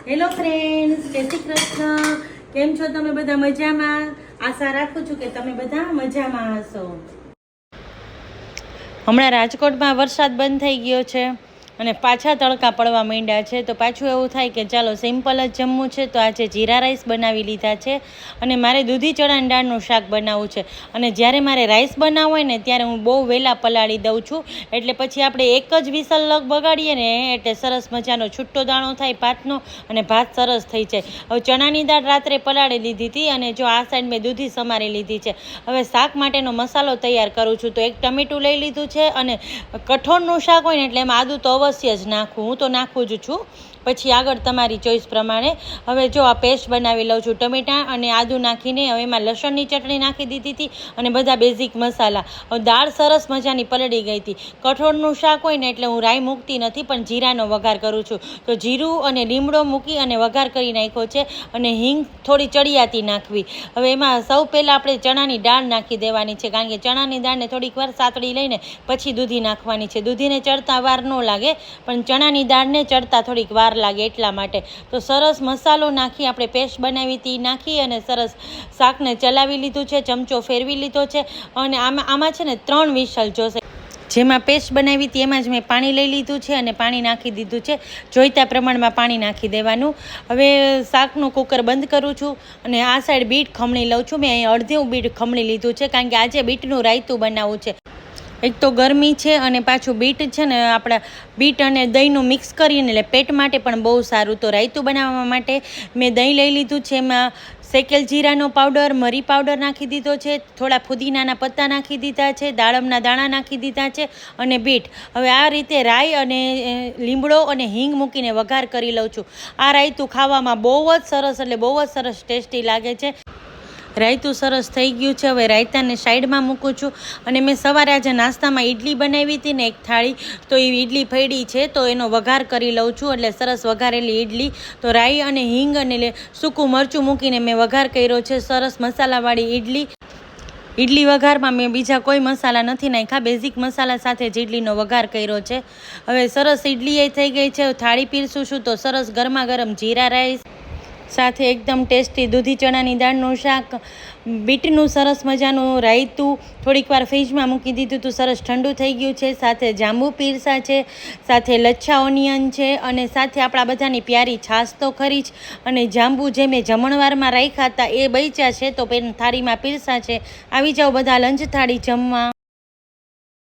Hello friends, જય શ્રી કૃષ્ણ. કેમ છો તમે બધા? મજામાં? આશા રાખું છું કે તમે બધા મજામાં હશો. હમણાં રાજકોટમાં વરસાદ બંધ થઈ ગયો છે અને પાછા તડકા પડવા માંડ્યા છે. તો પાછું એવું થાય કે ચાલો સિમ્પલ જ જમવું છે, તો આજે જીરા રાઈસ બનાવી લીધા છે અને મારે દૂધી ચણાની દાળનું શાક બનાવવું છે. અને જ્યારે મારે રાઈસ બનાવવું હોય ને ત્યારે હું બહુ વહેલા પલાળી દઉં છું, એટલે પછી આપણે એક જ વિસલ બગાડીએ ને એટલે સરસ મજાનો છૂટો દાણો થાય ભાતનો અને ભાત સરસ થઈ જાય. હવે ચણાની દાળ રાત્રે પલાળી લીધી હતી અને જો આ સાઈડ મેં દૂધી સમારી લીધી છે. હવે શાક માટેનો મસાલો તૈયાર કરું છું. તો એક ટમેટું લઈ લીધું છે અને કઠોળનું શાક હોય ને એટલે એમાં આદું તો અવશ્ય જ નાખવું, હું તો નાખું જ છું. પછી આગળ તમારી ચોઈસ પ્રમાણે હવે જો આ પેસ્ટ બનાવી લઉં છું. ટમેટાં અને આદું નાખીને હવે એમાં લસણની ચટણી નાખી દીધી હતી અને બધા બેઝિક મસાલા. હવે દાળ સરસ મજાની પલળી ગઈ હતી. કઠોળનું શાક હોય ને એટલે હું રાઈ મૂકતી નથી, પણ જીરાનો વઘાર કરું છું. તો જીરું અને લીમડો મૂકી અને વઘાર કરી નાખ્યો છે અને હિંગ થોડી ચડિયાતી નાખવી. હવે એમાં સૌ પહેલાં આપણે ચણાની દાળ નાખી દેવાની છે, કારણ કે ચણાની દાળને થોડીક વાર સાતળી લઈને પછી દૂધી નાખવાની છે. દૂધીને ચડતા વાર ન લાગે, પણ ચણાની દાળને ચડતા થોડીક વાર લાગે એટલા માટે. તો સરસ મસાલો નાખી આપણે પેસ્ટ બનાવી હતી નાખી અને સરસ શાકને ચલાવી લીધું છે, ચમચો ફેરવી લીધો છે અને આમાં છે ને 3 વિસલ જોશે. જેમાં પેસ્ટ બનાવી હતી એમાં જ મેં પાણી લઈ લીધું છે અને પાણી નાખી દીધું છે. જોઈતા પ્રમાણમાં પાણી નાખી દેવાનું. હવે શાકનું કુકર બંધ કરું છું અને આ સાઈડ બીટ ખમણી લઉં છું. મેં અહીં અડધું બીટ ખમણી લીધું છે, કારણ કે આજે બીટનું રાયતું બનાવવું છે. એક તો ગરમી છે અને પાછું બીટ છે ને આપણા બીટ અને દહીંનું મિક્સ કરીને એટલે પેટ માટે પણ બહુ સારું. તો રાયતું બનાવવા માટે મેં દહીં લઈ લીધું છે, એમાં શેકેલ જીરાનો પાવડર, મરી પાવડર નાખી દીધો છે, થોડા ફુદીનાના પત્તા નાખી દીધા છે, દાડમના દાણા નાખી દીધા છે અને બીટ. હવે આ રીતે રાઈ અને લીમડો અને હિંગ મૂકીને વઘાર કરી લઉં છું. આ રાયતું ખાવામાં બહુ જ સરસ, એટલે બહુ જ સરસ ટેસ્ટી લાગે છે. રાયતું સરસ થઈ ગયું છે. હવે રાયતાને સાઈડમાં મૂકું છું અને મેં સવારે આજે નાસ્તામાં ઇડલી બનાવી હતી ને એક થાળી, તો એ ઇડલી પડી છે તો એનો વઘાર કરી લઉં છું. એટલે સરસ વઘારેલી ઇડલી, તો રાઈ અને હિંગ અને સૂકું મરચું મૂકીને મેં વઘાર કર્યો છે. સરસ મસાલાવાળી ઇડલી વઘારમાં મેં બીજા કોઈ મસાલા નથી નાખ્યા, બેઝિક મસાલા સાથે જ ઇડલીનો વઘાર કર્યો છે. હવે સરસ ઇડલી એ થઈ ગઈ છે. થાળી પીરસું છું તો સરસ ગરમા ગરમ જીરા રાઈસ સાથે એકદમ ટેસ્ટી દૂધી ચણાની દાળનું શાક, બીટનું સરસ મજાનું રાયતું થોડીક વાર ફ્રીજમાં મૂકી દીધું હતું, સરસ ઠંડુ થઈ ગયું છે. સાથે જાંબુ પીરસા છે, સાથે લચ્છા ઓનિયન છે અને સાથે આપણા બધાની પ્યારી છાશ તો ખરી જ. અને જાંબુ જે મેં જમણવારમાં રાખ્યા હતા એ બચ્યા છે તો થાળીમાં પીરસા છે. આવી જાઓ બધા લંચ થાળી જમવા.